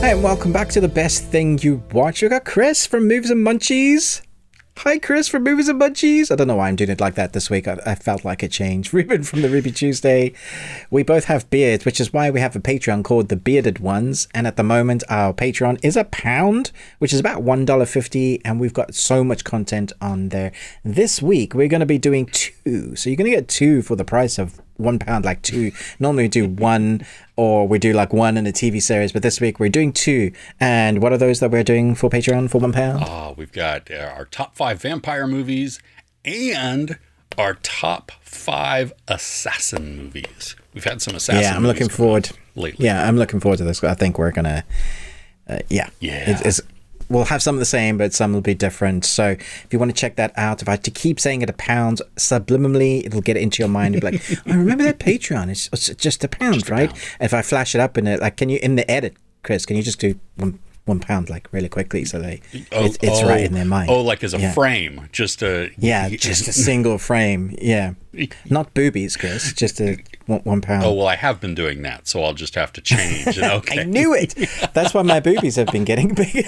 Hi, and welcome back to the best thing you watch. We got Chris from Movies and Munchies. Hi, Chris from Movies and Munchies. I don't know why I'm doing it like that this week. I felt like a change. Ruben from the Ruby Tuesday. We both have beards, which is why we have a Patreon called The Bearded Ones. And at the moment, our Patreon is £1, which is about $1.50. And we've got so much content on there. This week, we're going to be doing 2. So you're going to get 2 for the price of £1, like 2. Normally we do 1, or we do like 1 in a TV series, but this week we're doing 2. And what are those that we're doing for Patreon for £1? We've got our top 5 vampire movies and our top 5 assassin movies. We've had some assassin movies. Yeah, I'm looking forward lately. Yeah, I'm looking forward to this. I think we're gonna we'll have some of the same, but some will be different. So if you want to check that out, if I have to keep saying it £1, subliminally, it'll get into your mind. You'll be like, I remember that Patreon. It's just £1, right? If I flash it up in it, like, can you, in the edit, Chris, can you just do £1, like, really quickly, so it's right in their mind? Oh, like as a frame, just a just a single frame. Yeah, not boobies, Chris. Just a £1. Oh well, I have been doing that, so I'll just have to change. Okay, I knew it. That's why my boobies have been getting bigger.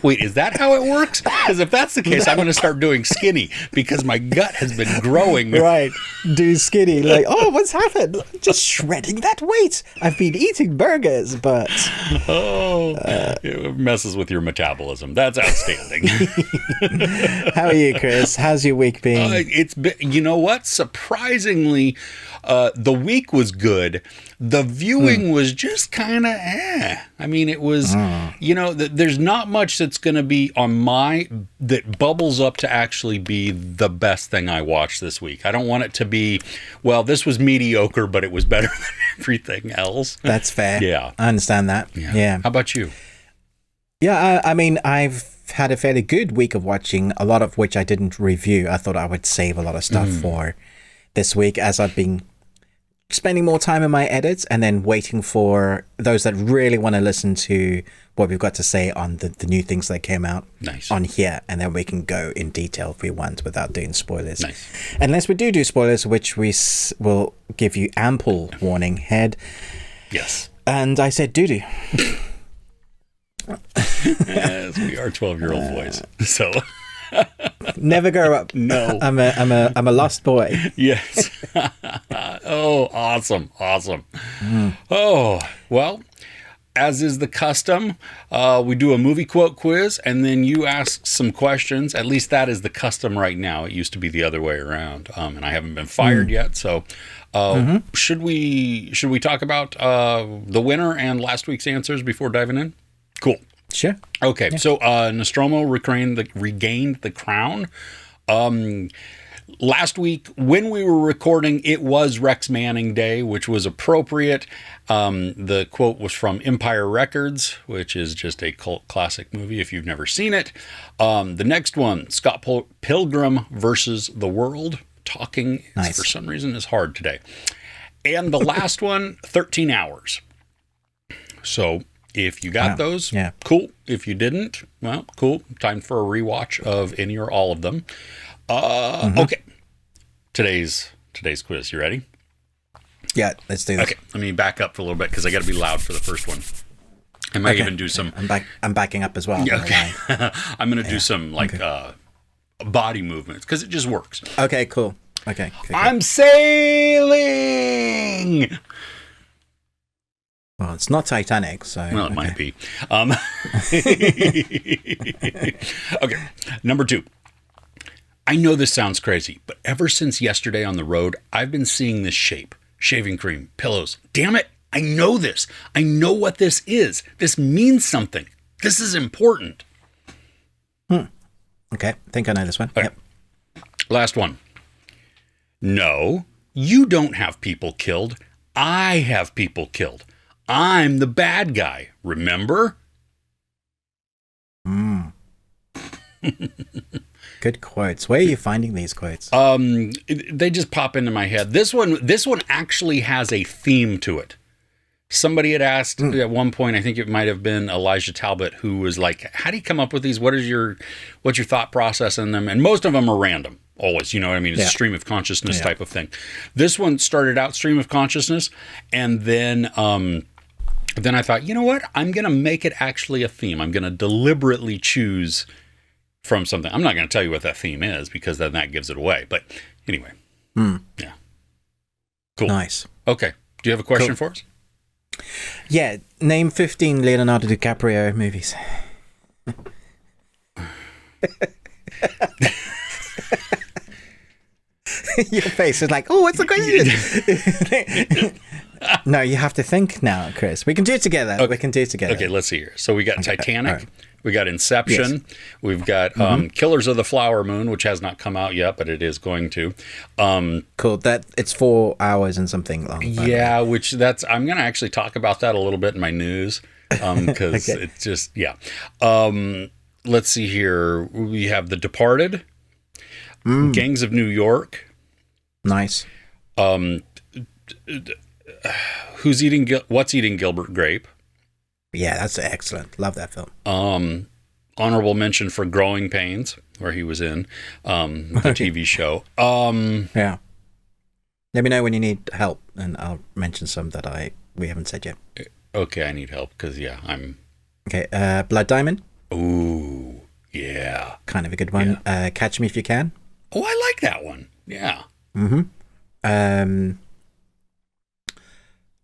Wait, is that how it works? Because if that's the case, I'm going to start doing skinny because my gut has been growing. Right, do skinny. Like, oh, what's happened? Just shredding that weight. I've been eating burgers, but it messes with your metabolism. That's outstanding. How are you, Chris? How's your week been? It's been, you know what? Surprisingly, the week was good. The viewing was just kind of I mean, it was, there's not much that's going to be on that bubbles up to actually be the best thing I watched this week. I don't want it to be, well, this was mediocre, but it was better than everything else. That's fair. Yeah. I understand that. Yeah. How about you? Yeah, I mean, I've had a fairly good week of watching, a lot of which I didn't review. I thought I would save a lot of stuff for this week, as I've been spending more time in my edits and then waiting for those that really want to listen to what we've got to say on the new things that came out on here, and then we can go in detail if we want without doing spoilers. Nice. Unless we do spoilers, which we will give you ample warning ahead. Yes. And I said doo-doo. Yes, we are 12-year-old boys. So never grow up. No. I'm a lost boy. Yes. Oh, awesome. Oh, well, as is the custom, we do a movie quote quiz, and then you ask some questions. At least that is the custom right now. It used to be the other way around, and I haven't been fired yet. So should we talk about the winner and last week's answers before diving in? Cool. Sure. Okay, so Nostromo regained the crown. Last week, when we were recording, it was Rex Manning Day, which was appropriate. The quote was from Empire Records, which is just a cult classic movie if you've never seen it. The next one, Scott Pilgrim versus the World. Talking, for some reason, is hard today. And the last one, 13 Hours. So if you got those, cool. If you didn't, well, cool. Time for a rewatch of any or all of them. Okay. Today's quiz. You ready? Yeah, let's do this. Okay, let me back up for a little bit because I got to be loud for the first one. I might even do some. I'm backing up as well. Yeah, okay. I'm going to do some body movements because it just works. Okay, cool. Okay. I'm sailing. Well, it's not Titanic, so... Well, it might be. Okay, number 2. I know this sounds crazy, but ever since yesterday on the road, I've been seeing this shape. Shaving cream, pillows. Damn it, I know this. I know what this is. This means something. This is important. Okay, I think I know this one. Okay. Yep. Last one. No, you don't have people killed. I have people killed. I'm the bad guy, remember? Good quotes. Where are you finding these quotes? They just pop into my head. This one actually has a theme to it. Somebody had asked at one point, I think it might have been Elijah Talbot, who was like, how do you come up with these? What's your thought process in them? And most of them are random. Always, you know what I mean? It's a stream of consciousness type of thing. This one started out stream of consciousness, and then But then I thought, you know what? I'm going to make it actually a theme. I'm going to deliberately choose from something. I'm not going to tell you what that theme is because then that gives it away. But anyway. Yeah. Cool. Nice. Okay. Do you have a question for us? Yeah. Name 15 Leonardo DiCaprio movies. Your face is like, oh, what's the question? No, you have to think now, Chris. We can do it together. Okay. We can do it together. Okay, let's see here. So we got Titanic. Right. We got Inception. Yes. We've got Killers of the Flower Moon, which has not come out yet, but it is going to. Cool. That it's 4 hours and something long. Yeah, which I'm going to actually talk about that a little bit in my news because okay. It's just, yeah. Let's see here. We have The Departed, Gangs of New York. Nice. What's Eating Gilbert Grape? Yeah, that's excellent. Love that film. Honorable mention for Growing Pains, where he was in the TV show. Yeah. Let me know when you need help, and I'll mention some that we haven't said yet. Okay, I need help because I'm. Okay, Blood Diamond. Ooh, yeah. Kind of a good one. Yeah. Catch Me If You Can. Oh, I like that one. Yeah.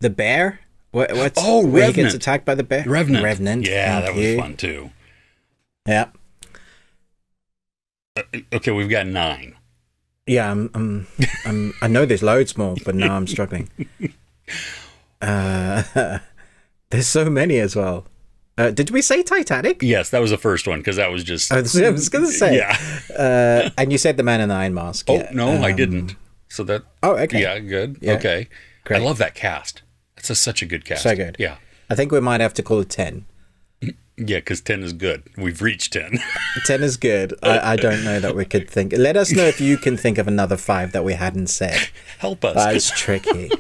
The Bear. What's Revenant. Where he gets attacked by the bear? Revenant. Yeah, that was fun too. Yeah. Okay, we've got 9. Yeah, I know there's loads more, but now I'm struggling. There's so many as well. Did we say Titanic? Yes, that was the first one because that was just. I was going to say. Yeah. And you said The Man in the Iron Mask. Oh, no, I didn't. So that. Oh, okay. Yeah, good. Yeah. Okay. Great. I love that cast. It's such a good cast. So good. Yeah. I think we might have to call it 10. Yeah, because 10 is good. We've reached 10. 10 is good. I don't know that we could think. Let us know if you can think of another 5 that we hadn't said. Help us. That's tricky.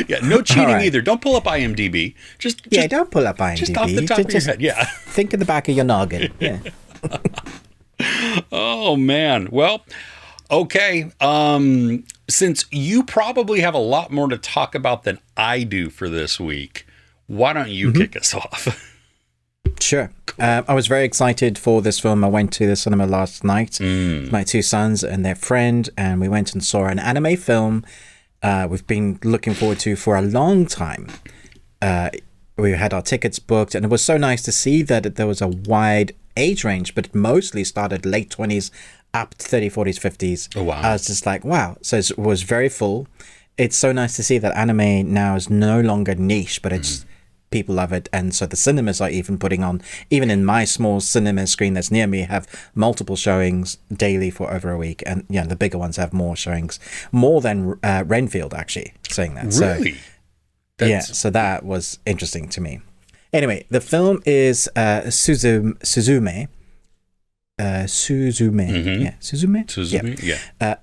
Yeah, no cheating either. Don't pull up IMDb. Just don't pull up IMDb. Just off the top of your head. Yeah. Think in the back of your noggin. Yeah. Oh, man. Well, okay. Since you probably have a lot more to talk about than I do for this week, why don't you kick us off? Sure. I was very excited for this film. I went to the cinema last night with my 2 sons and their friend, and we went and saw an anime film we've been looking forward to for a long time. We had our tickets booked, and it was so nice to see that there was a wide age range, but it mostly started late 20s up to 30s, 40s, 50s. Oh, wow. I was just like, wow. So it was very full. It's so nice to see that anime now is no longer niche, but it's people love it. And so the cinemas are even putting on, even in my small cinema screen that's near me, have multiple showings daily for over a week. And yeah, the bigger ones have more showings, more than Renfield, actually, saying that. Really? Yeah, so that was interesting to me. Anyway, the film is Suzume. Suzume. Yeah, Suzume? Suzume, yeah.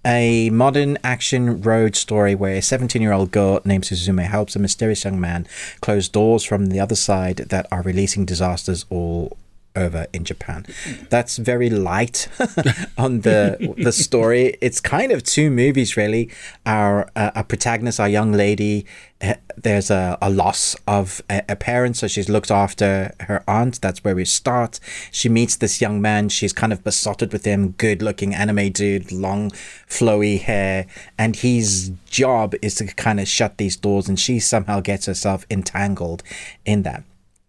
A modern action road story where a 17-year-old girl named Suzume helps a mysterious young man close doors from the other side that are releasing disasters all over in Japan. That's very light on the story. It's kind of 2 movies, really. Our protagonist, our young lady, there's a loss of a parent, so she's looked after her aunt. That's where we start. She meets this young man. She's kind of besotted with him, good-looking anime dude, long, flowy hair, and his job is to kind of shut these doors, and she somehow gets herself entangled in that.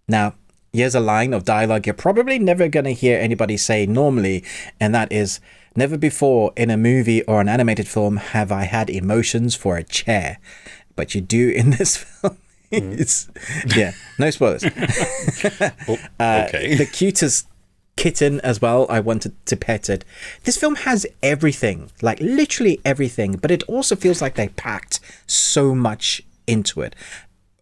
Now, here's a line of dialogue you're probably never going to hear anybody say normally, and that is, never before in a movie or an animated film have I had emotions for a chair. But you do in this film. Yeah, no spoilers. Okay. The cutest kitten as well. I wanted to pet it. This film has everything, like literally everything, but it also feels like they packed so much into it.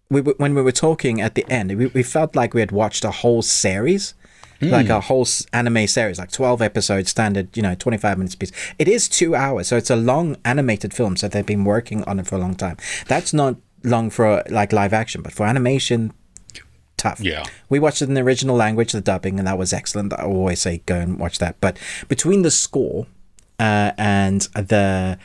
When we were talking at the end, we felt like we had watched a whole series, like a whole anime series, like 12 episodes, standard, 25 minutes piece. It is 2 hours, so it's a long animated film, so they've been working on it for a long time. That's not long for like live action, but for animation, tough. Yeah. We watched it in the original language, the dubbing, and that was excellent. I always say go and watch that. But between the score and I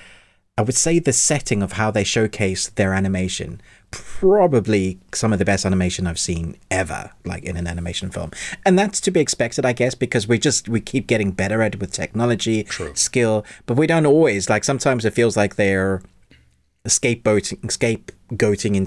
would say the setting of how they showcase their animation, probably some of the best animation I've seen ever, like in an animation film. And that's to be expected, I guess, because we keep getting better at it with technology, skill, but we don't always, like, sometimes it feels like they're scapegoating in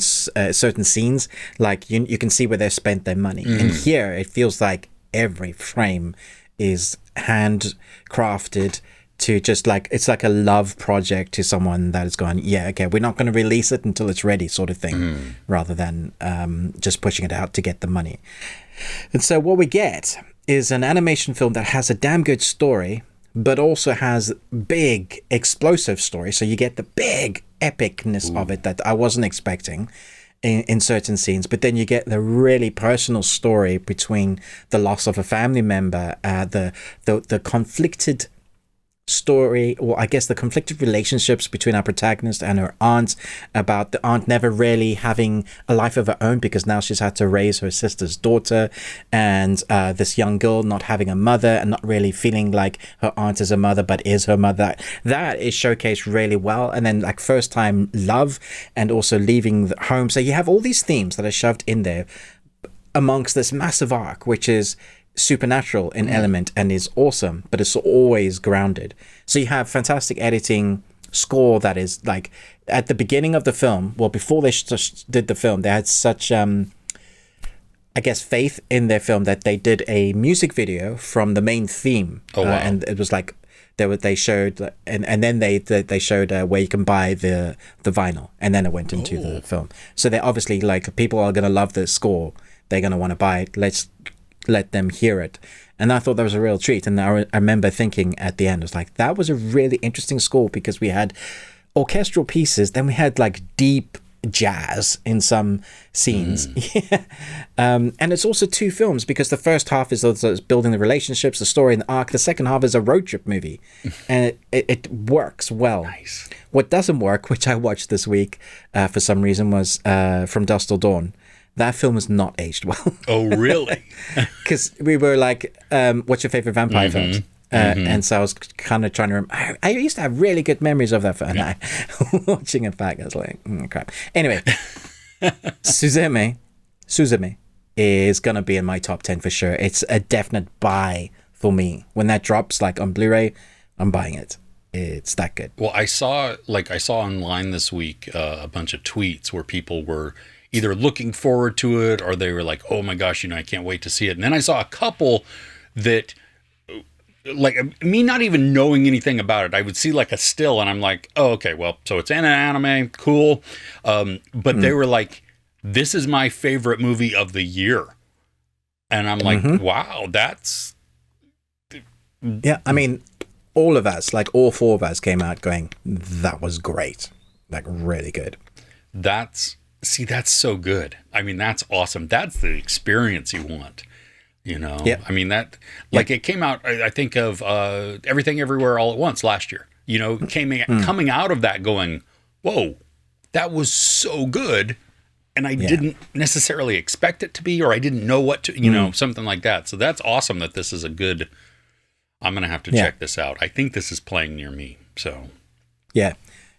certain scenes. Like you can see where they've spent their money. And here it feels like every frame is handcrafted to just like, it's like a love project to someone that has gone, yeah, okay, we're not going to release it until it's ready, sort of thing, rather than just pushing it out to get the money. And so what we get is an animation film that has a damn good story, but also has big explosive story. So you get the big epicness of it that I wasn't expecting in certain scenes, but then you get the really personal story between the loss of a family member, the conflicted story, or I guess the conflicted relationships between our protagonist and her aunt, about the aunt never really having a life of her own because now she's had to raise her sister's daughter, and this young girl not having a mother and not really feeling like her aunt is a mother but is her mother. That is showcased really well. And then like first time love, and also leaving the home. So you have all these themes that are shoved in there amongst this massive arc, which is supernatural in element and is awesome, but it's always grounded. So you have fantastic editing, score that is like at the beginning of the film, well, before they did the film, they had such I guess faith in their film that they did a music video from the main theme. And it was like they showed, and then they showed where you can buy the vinyl, and then it went into the film. So they obviously, like, people are going to love the score, they're going to want to buy it, let's let them hear it. And I thought that was a real treat. And I remember thinking at the end, I was like, that was a really interesting score, because we had orchestral pieces, then we had like deep jazz in some scenes. And it's also two films, because the first half is building the relationships, the story, and the arc. The second half is a road trip movie, and it works well. Nice. What doesn't work, which I watched this week for some reason, was From Dusk Till Dawn. That film has not aged well. Oh, really? Because we were like, what's your favorite vampire films? And so I was kind of trying to remember. I used to have really good memories of that film. And I, watching it back, I was like, crap. Anyway, Suzume is going to be in my top 10 for sure. It's a definite buy for me. When that drops, like on Blu-ray, I'm buying it. It's that good. Well, I saw online this week a bunch of tweets where people were either looking forward to it, or they were like, oh my gosh, I can't wait to see it. And then I saw a couple that, like, me not even knowing anything about it, I would see like a still and I'm like, oh, okay, well, so it's in an anime, cool. But they were like, this is my favorite movie of the year. And I'm like, wow, that's... Yeah, I mean, all of us, like all four of us came out going, that was great. Like, really good. That's so good. I mean, that's awesome. That's the experience you want, Yeah. I mean, that, like, it came out, I think of Everything Everywhere All at Once last year, coming out of that going, whoa, that was so good. And I didn't necessarily expect it to be, or I didn't know what to, something like that. So that's awesome that this is a good, I'm going to have to check this out. I think this is playing near me. So, yeah.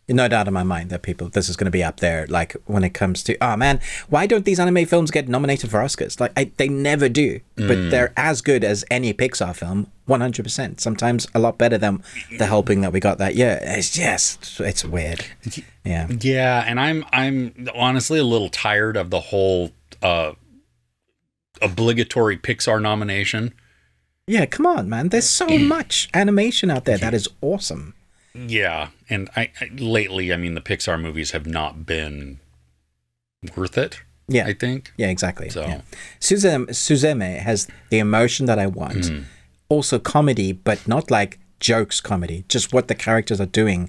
No doubt in my mind that this is going to be up there. Like, when it comes to, oh man, why don't these anime films get nominated for Oscars? Like, they never do, but they're as good as any Pixar film, 100%. Sometimes a lot better than The Helping that we got that year. It's just, it's weird. Yeah. Yeah, and I'm honestly a little tired of the whole obligatory Pixar nomination. Yeah, come on, man. There's so much animation out there that is awesome. Yeah, and I lately, I mean, the Pixar movies have not been worth it. Yeah, I think. Yeah, exactly. So, Suzume has the emotion that I want. Also comedy, but not like jokes comedy. Just what the characters are doing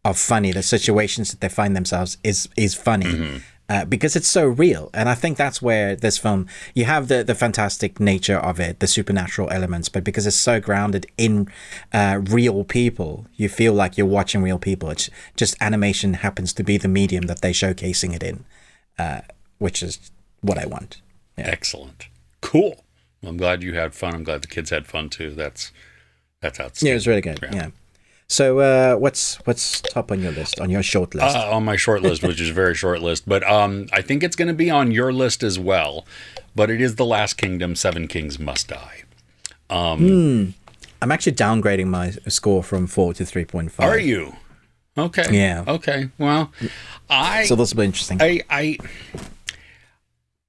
are funny. The situations that they find themselves is funny. Because it's so real. And I think that's where this film, you have the fantastic nature of it, the supernatural elements, but because it's so grounded in real people, you feel like you're watching real people. It's just animation happens to be the medium that they're showcasing it in, which is what I want. Yeah. Excellent. Cool. Well, I'm glad you had fun. I'm glad the kids had fun too. That's outstanding. Yeah, it was really good. Yeah. So what's top on your list, on your short list? On my short list, which is a very short list, but I think it's going to be on your list as well. But it is The Last Kingdom, Seven Kings Must Die. I'm actually downgrading my score from 4 to 3.5. Are you? Okay. Yeah. Okay. Well, so this will be interesting.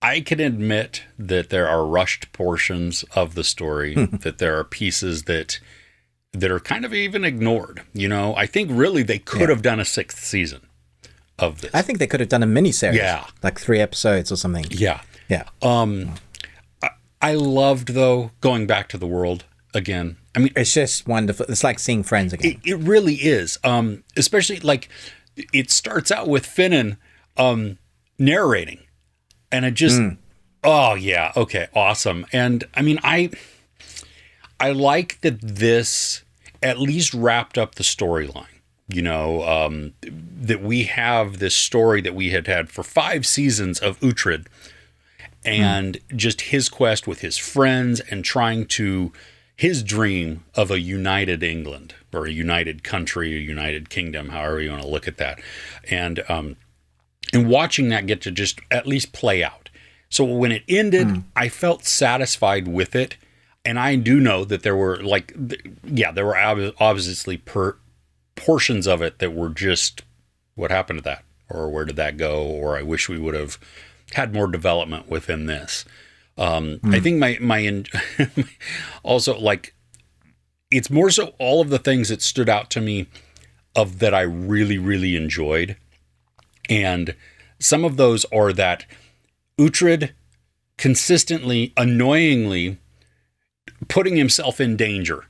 I can admit that there are rushed portions of the story, that there are pieces that are kind of even ignored. You know, I think really they could have done a 6th season of this. I think they could have done a miniseries. Yeah. Like 3 episodes or something. Yeah. Yeah. I loved, though, going back to the world again. I mean, it's just wonderful. It's like seeing friends again. It really is. Especially like it starts out with Finnan narrating, and it just, oh yeah, okay, awesome. And I mean, I like that this at least wrapped up the storyline. You know, that we have this story that we had for 5 seasons of Uhtred, and just his quest with his friends and trying to. His dream of a united England or a united country, a united kingdom, however you want to look at that. And watching that get to just at least play out. So when it ended, I felt satisfied with it. And I do know that there were there were obviously portions of it that were just, what happened to that? Or where did that go? Or I wish we would have had more development within this. I think my also, like, it's more so all of the things that stood out to me of that I really, really enjoyed. And some of those are that Uhtred consistently, annoyingly putting himself in danger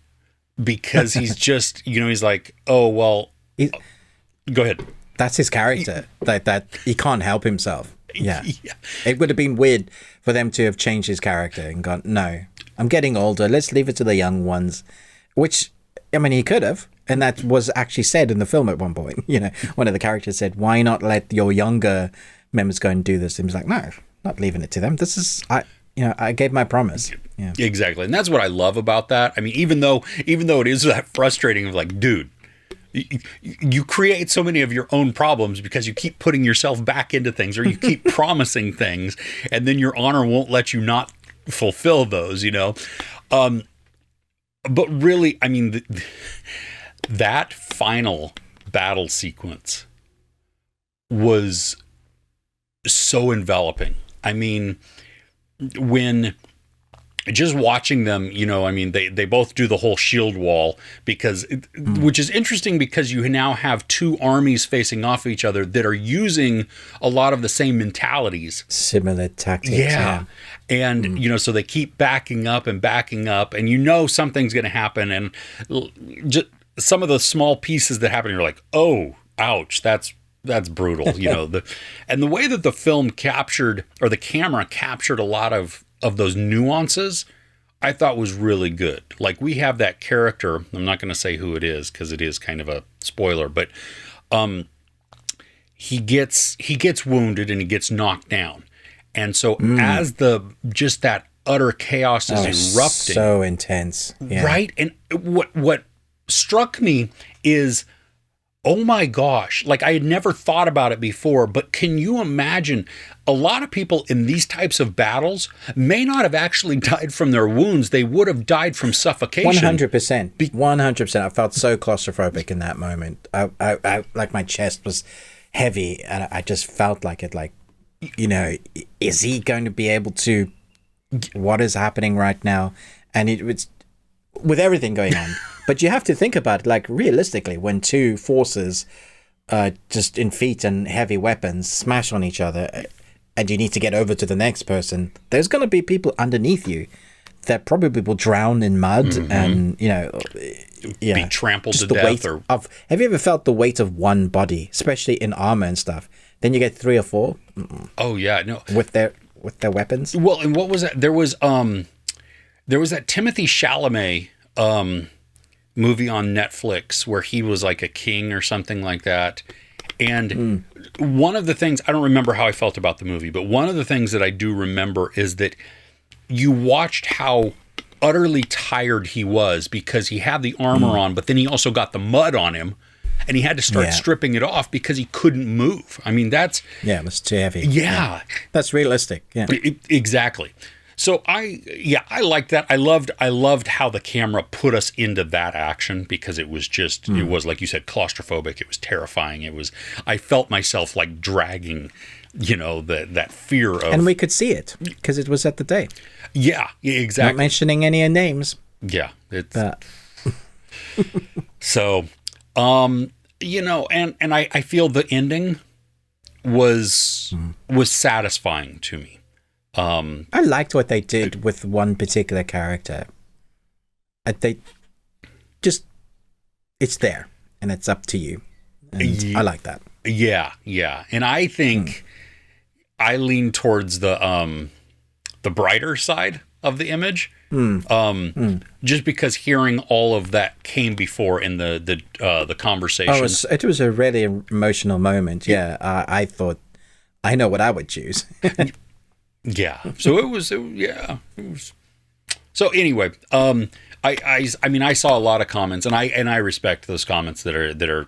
because he's just, you know, he's like, oh, well, go ahead. That's his character, that he can't help himself. Yeah. It would have been weird for them to have changed his character and gone, no, I'm getting older. Let's leave it to the young ones, which, I mean, he could have. And that was actually said in the film at one point. You know, one of the characters said, why not let your younger members go and do this? And he was like, no, not leaving it to them. This is, I gave my promise. Yeah, exactly. And that's what I love about that. I mean, even though it is that frustrating of like, dude, you create so many of your own problems because you keep putting yourself back into things, or you keep promising things, and then your honor won't let you not fulfill those, you know? But really, I mean, that final battle sequence was so enveloping. I mean, when just watching them, you know, I mean, they both do the whole shield wall which is interesting because you now have 2 armies facing off each other that are using a lot of the same mentalities. Similar tactics. Yeah. And, you know, so they keep backing up, and you know something's going to happen. And just some of the small pieces that happen, you're like, oh, ouch, that's brutal, you know. And the way that the film captured, or the camera captured, a lot of those nuances, I thought was really good. Like, we have that character, I'm not going to say who it is because it is kind of a spoiler, but he gets wounded and he gets knocked down. And so as just that utter chaos is erupting. So intense. Yeah. Right? And what struck me is, oh my gosh, like I had never thought about it before, but can you imagine a lot of people in these types of battles may not have actually died from their wounds. They would have died from suffocation. 100%. 100%. I felt so claustrophobic in that moment. I like my chest was heavy and I just felt like it, like, you know, is he going to be able to, what is happening right now? And it was with everything going on. But you have to think about it, like, realistically, when 2 forces just in feet and heavy weapons smash on each other and you need to get over to the next person, there's going to be people underneath you that probably will drown in mud and, you know, be trampled just to the death. Have you ever felt the weight of one body, especially in armor and stuff? Then you get 3 or 4. Oh, yeah. No. With their weapons. Well, and what was that? There was that Timothy Chalamet movie on Netflix where he was like a king or something like that. And one of the things, I don't remember how I felt about the movie, but one of the things that I do remember is that you watched how utterly tired he was because he had the armor on, but then he also got the mud on him, and he had to start stripping it off because he couldn't move. I mean, that's... Yeah, it was too heavy. Yeah. That's realistic. Yeah. Exactly. So I liked that. I loved how the camera put us into that action, because it was just, it was, like you said, claustrophobic. It was terrifying. I felt myself like dragging, that fear of... And we could see it because it was at the day. Yeah, exactly. Not mentioning any names. Yeah. So, and I feel the ending was satisfying to me. I liked what they did with one particular character. It's there, and it's up to you. And I like that. Yeah. And I think I lean towards the brighter side of the image. Just because hearing all of that came before in the conversation. Oh, it was a really emotional moment. Yeah, I thought, I know what I would choose. Yeah. So it was. So anyway, I mean, I saw a lot of comments, and I respect those comments that are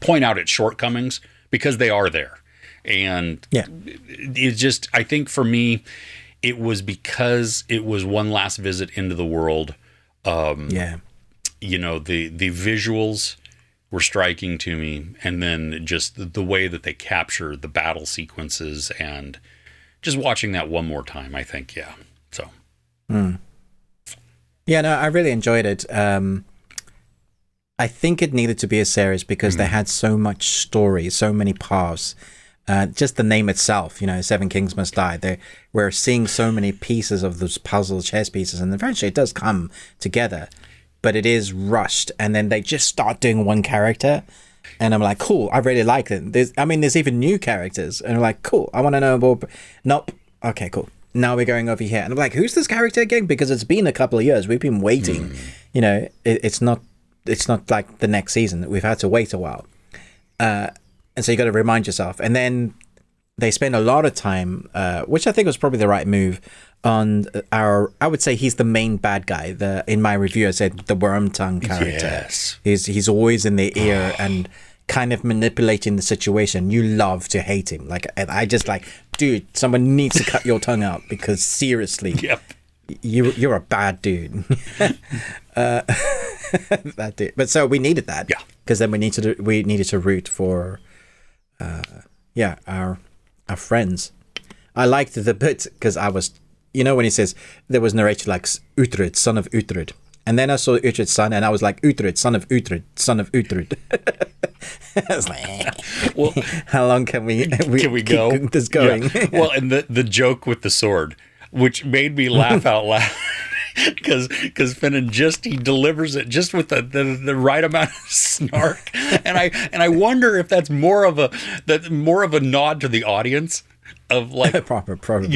point out its shortcomings, because they are there, and it's just, I think for me, it was because it was one last visit into the world. The visuals were striking to me, and then just the way that they capture the battle sequences, and just watching that one more time, I think, so. Yeah, no, I really enjoyed it. I think it needed to be a series because they had so much story, so many paths. Just the name itself, Seven Kings Must Die. We're seeing so many pieces of those puzzle chess pieces, and eventually it does come together, but it is rushed, and then they just start doing one character. And I'm like, cool, I really like it. There's even new characters. And I'm like, cool, I want to know more. Nope. Okay, cool. Now we're going over here. And I'm like, who's this character again? Because it's been a couple of years. We've been waiting. It's not like the next season. We've had to wait a while. And so you got to remind yourself. And then they spend a lot of time, which I think was probably the right move, on I would say he's the main bad guy. In my review, I said the worm tongue character. Yes. He's always in their ear and kind of manipulating the situation. You love to hate him. Like, I just like, dude, someone needs to cut your tongue out, because seriously, you're a bad dude. That dude. But so we needed that. Yeah. Because then we needed to root for, our friends. I liked the bit because I was, when he says there was narrated like Uhtred, son of Uhtred, and then I saw Uhtred's son, and I was like, Uhtred, son of Uhtred, son of Uhtred. I was like, well, how long can we go? Keep this going? Yeah. Well, and the joke with the sword, which made me laugh out loud. Because Finnan he delivers it just with the right amount of snark, and I wonder if that's more of a nod to the audience, of like probably,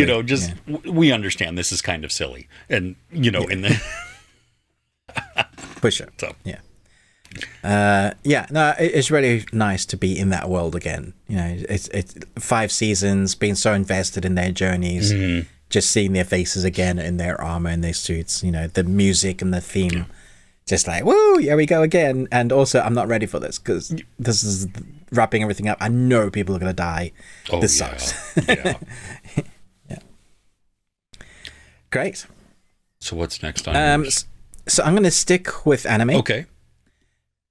we understand this is kind of silly, and in the for sure. So it's really nice to be in that world again. It's 5 seasons, being so invested in their journeys. Mm-hmm. Just seeing their faces again in their armor and their suits, the music and the theme, just like, woo, here we go again. And also, I'm not ready for this, because this is wrapping everything up. I know people are going to die. Oh, this sucks. Yeah. Yeah. Great. So what's next on yours? So I'm going to stick with anime. Okay.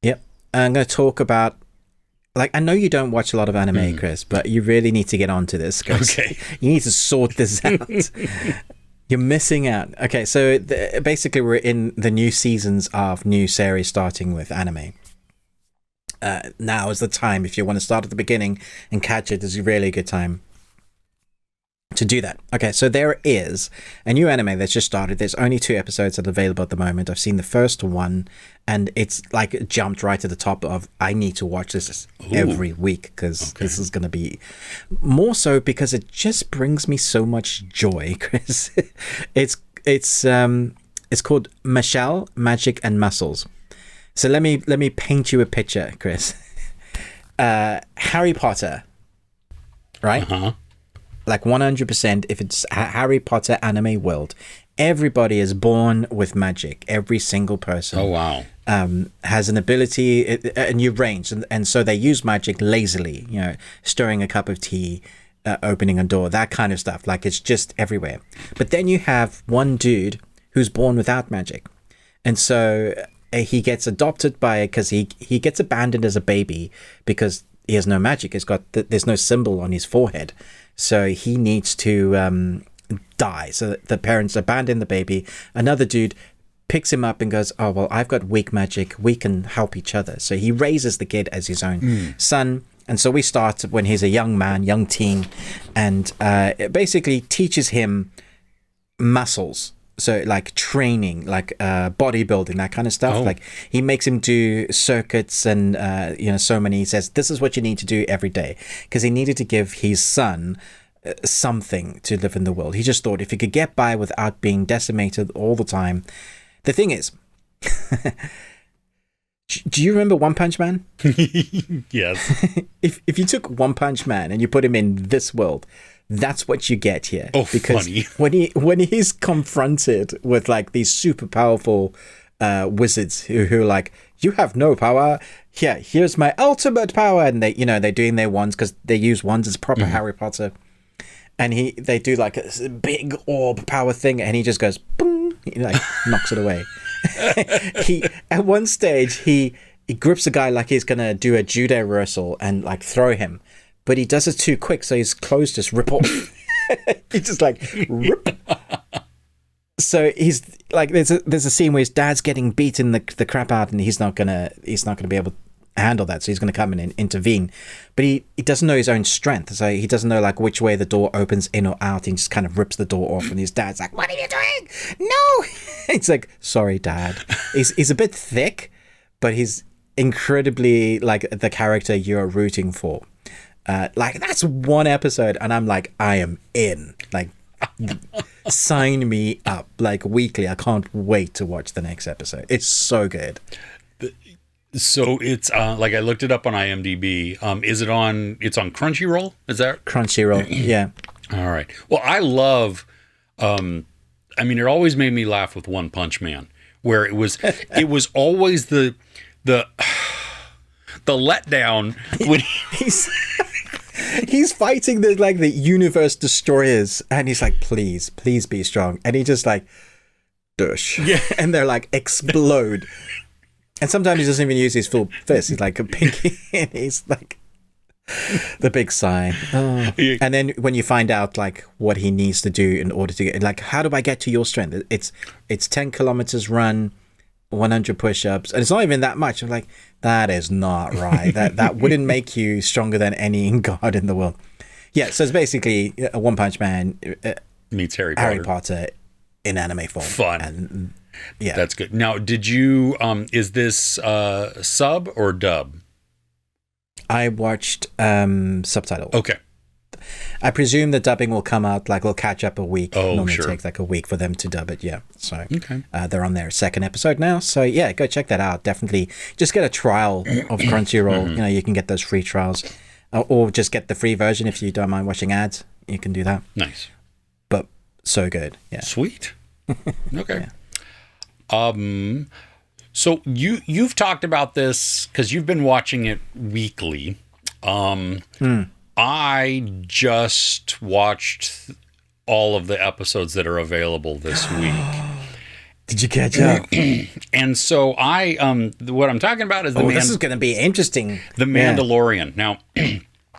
Yep. I'm going to talk about, I know you don't watch a lot of anime, Chris, but you really need to get onto this, Chris. Okay. You need to sort this out. You're missing out. Okay, so basically we're in the new seasons of new series starting with anime. Now is the time. If you want to start at the beginning and catch it, is a really good time to do that. Okay, so there is a new anime that's just started. There's only 2 episodes that are available at the moment. I've seen the first one, and it's like jumped right to the top of, I need to watch this every week, because this is going to be more so because it just brings me so much joy, Chris. It's called Mashle, Magic and Muscles. So let me paint you a picture, Chris. Harry Potter, right? Uh-huh. Like 100%, if it's Harry Potter anime world, everybody is born with magic. Every single person. Oh, wow. Has an ability, a new range, and so they use magic lazily, stirring a cup of tea, opening a door, that kind of stuff. Like, it's just everywhere. But then you have one dude who's born without magic, and so he gets adopted because he gets abandoned as a baby because he has no magic. There's no symbol on his forehead, so he needs to die. So the parents abandon the baby. Another dude picks him up and goes, oh, well, I've got weak magic, we can help each other. So he raises the kid as his own son. And so we start when he's a young man, young teen, and it basically teaches him muscles. So like training, like bodybuilding, that kind of stuff. Like he makes him do circuits and, so many. He says, this is what you need to do every day. Because he needed to give his son something to live in the world. He just thought if he could get by without being decimated all the time. The thing is, do you remember One Punch Man? Yes. If you took One Punch Man and you put him in this world, that's what you get here. Oh, because funny. when he's confronted with like these super powerful wizards who are like, you have no power. Here's my ultimate power, and they're doing their wands because they use wands as proper Harry Potter. And they do like a big orb power thing, and he just goes boom, he like knocks it away. He at one stage he grips a guy like he's gonna do a judo reversal and like throw him, but he does it too quick, so his clothes just rip off. He just like rip. So he's like, there's a scene where his dad's getting beaten the crap out, and he's not gonna be able to handle that, so he's gonna come in and intervene, but he doesn't know his own strength, so he doesn't know like which way the door opens in or out. He just kind of rips the door off, and his dad's like, what are you doing? No. It's like, sorry, Dad. He's a bit thick, but he's incredibly like the character you're rooting for. Like, that's one episode, and I'm like, I am in. Like, sign me up. Like, weekly. I can't wait to watch the next episode. It's so good. So it's like, I looked it up on IMDb. It's on Crunchyroll? Is that Crunchyroll? Yeah. All right. Well, I love. It always made me laugh with One Punch Man, where it was always the letdown when he's fighting the universe destroyers, and he's like, please be strong, and he just like, dush, yeah, and they're like explode. And sometimes he doesn't even use his full fist. He's like a pinky, and he's like the big sigh. Oh. And then when you find out like what he needs to do in order to get, like, how do I get to your strength? It's 10 kilometers run, 100 push-ups, and it's not even that much. I'm like, that is not right. That wouldn't make you stronger than any god in the world. Yeah, so it's basically a One Punch Man meets Harry Potter in anime form. Fun. And yeah, that's good. Now, did you is this sub or dub? I watched subtitle. Okay. I presume the dubbing will come out, like, we'll catch up a week. Oh, normally sure. It takes like a week for them to dub it. Yeah. So okay. They're on their second episode now. So yeah, go check that out. Definitely just get a trial of Crunchyroll. You know, you can get those free trials, or just get the free version if you don't mind watching ads. You can do that. Nice. But so good. Yeah. Sweet. Okay. Yeah. So you've talked about this because you've been watching it weekly. I just watched all of the episodes that are available this week. Did you catch up? And so what I'm talking about is this is going to be interesting. The Mandalorian. Now,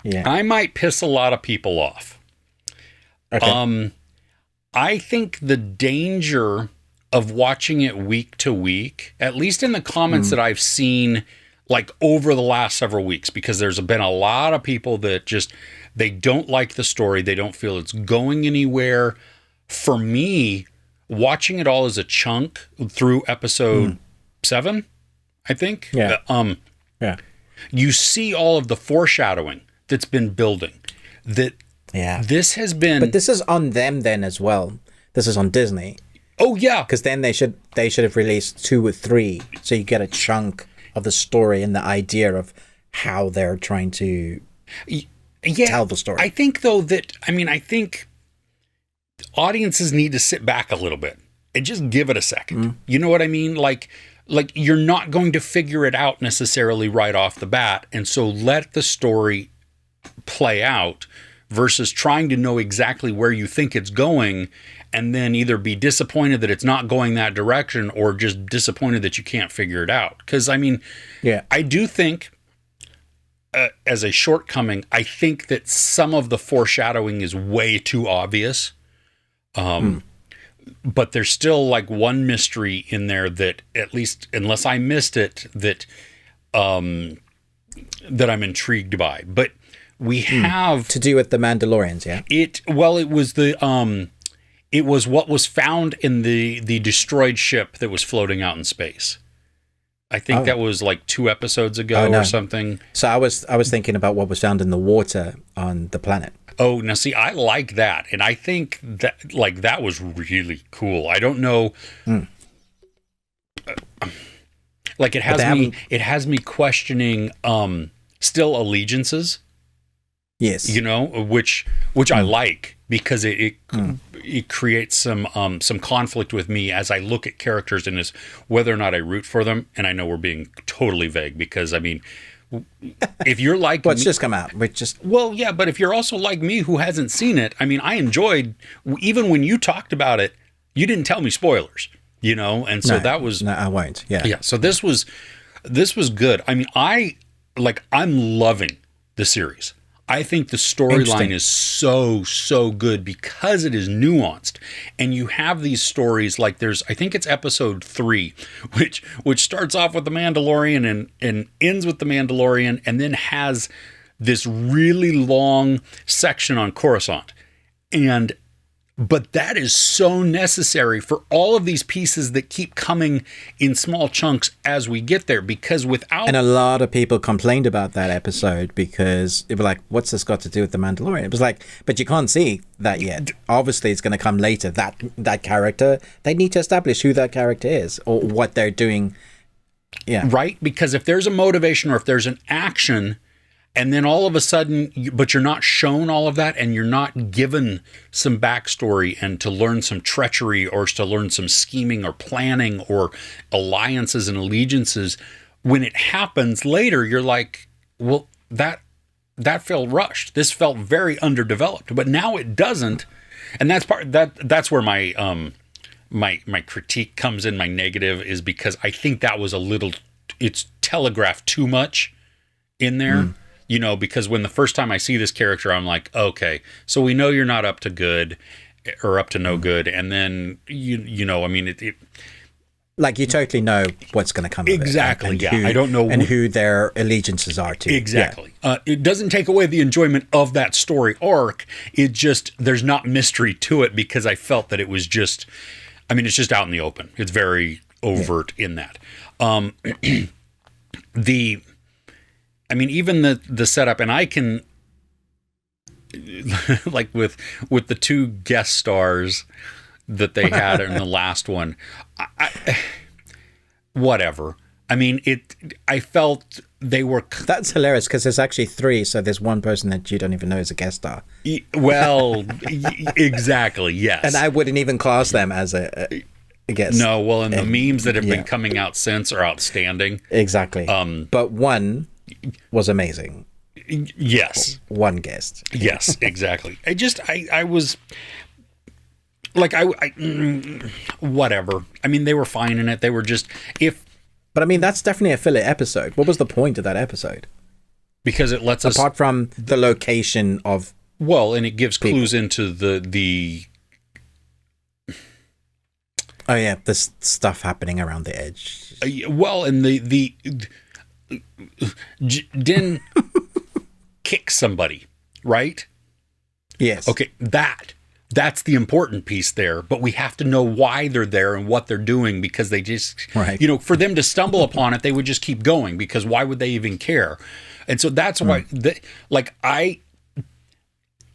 yeah. I might piss a lot of people off. Okay. I think the danger of watching it week to week, at least in the comments that I've seen, like over the last several weeks, because there's been a lot of people that just, they don't like the story. They don't feel it's going anywhere. For me, watching it all as a chunk through episode 7, I think. Yeah. Yeah. You see all of the foreshadowing that's been building. This has been. But this is on them then as well. This is on Disney. Oh yeah. Because then they should have released 2 or 3, so you get a chunk of the story and the idea of how they're trying to tell the story. I think though I think audiences need to sit back a little bit and just give it a second. You know what I mean? Like you're not going to figure it out necessarily right off the bat. And so let the story play out versus trying to know exactly where you think it's going and then either be disappointed that it's not going that direction or just disappointed that you can't figure it out. Because, I mean, I do think, as a shortcoming, I think that some of the foreshadowing is way too obvious. But there's still like one mystery in there that, at least unless I missed it, that that I'm intrigued by. But we have to do with the Mandalorians, yeah. It was what was found in the destroyed ship that was floating out in space. I think that was like 2 episodes ago or something. So I was thinking about what was found in the water on the planet. Oh, now see, I like that, and I think that like that was really cool. I don't know, like it has me questioning still allegiances. Yes, you know, which I like because it creates some conflict with me as I look at characters and is whether or not I root for them. And I know we're being totally vague because I mean, if you're like well, it's just come out. Well, yeah, but if you're also like me who hasn't seen it, I mean, I enjoyed even when you talked about it, you didn't tell me spoilers, you know, and so that was I won't. Yeah. So this was good. I mean, I'm loving the series. I think the storyline is so good because it is nuanced, and you have these stories like I think it's episode 3, which starts off with the Mandalorian and ends with the Mandalorian, and then has this really long section on Coruscant, but that is so necessary for all of these pieces that keep coming in small chunks as we get there, because without... And a lot of people complained about that episode because it was like, what's this got to do with the Mandalorian? It was like, but you can't see that yet. Obviously, it's going to come later. That character, they need to establish who that character is or what they're doing. Yeah. Right? Because if there's a motivation or if there's an action... And then all of a sudden, but you're not shown all of that, and you're not given some backstory and to learn some treachery or to learn some scheming or planning or alliances and allegiances. When it happens later, you're like, well, that felt rushed. This felt very underdeveloped, but now it doesn't. And that's where my my critique comes in. My negative is because I think that was it's telegraphed too much in there. You know, because when the first time I see this character, I'm like, okay, so we know you're not up to good or up to no good. And then, you know, I mean, it like you totally know what's going to come exactly, of it. I don't know. And who their allegiances are to. Exactly. Yeah. It doesn't take away the enjoyment of that story arc. It just, there's not mystery to it because I felt that it was just, I mean, it's just out in the open. It's very overt in that. I mean, even the setup, and I can, like with the 2 guest stars that they had in the last one, whatever. I mean, I felt they were... That's hilarious because there's actually 3, so there's one person that you don't even know is a guest star. Well, exactly, yes. And I wouldn't even class them as a guest. No, well, and the memes that have been coming out since are outstanding. Exactly. But one... was amazing. Yes. One guest. Yes, exactly. I was like, whatever. I mean, they were fine in it. They were just, but I mean, that's definitely a filler episode. What was the point of that episode? Because it lets us, apart from the location of, well, and it gives clues into the oh yeah, this stuff happening around the edge. Well, and the Din kick somebody, right? Yes. Okay, that's the important piece there, but we have to know why they're there and what they're doing, because they just, you know, for them to stumble upon it, they would just keep going, because why would they even care? And so that's why,